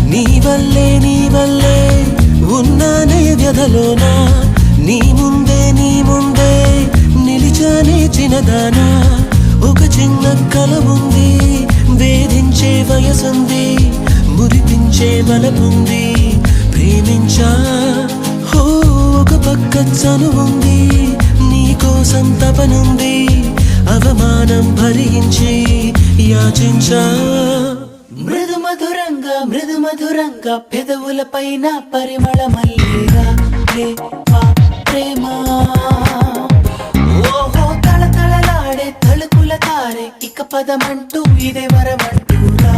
నీ వల్లే ఉన్నానే వ్యధలోనా నీ ముందే నిలిచానే చిన్నదానా ఒక చిన్న కల ఉంది వేధించే వయసుంది మురిపించే బలముంది ప్రేమించా హో ఒక పక్క చనువుంది నీ కోసం తపనుంది అవమానం భరించి యాచించా మృదు మధురంగా పెదవుల పైన పరిమళ మల్లిగా ప్రేమ ఓహో తళతళలాడే తలుపుల తారే ఇక పదమంటూ ఇదే వరమంటూరా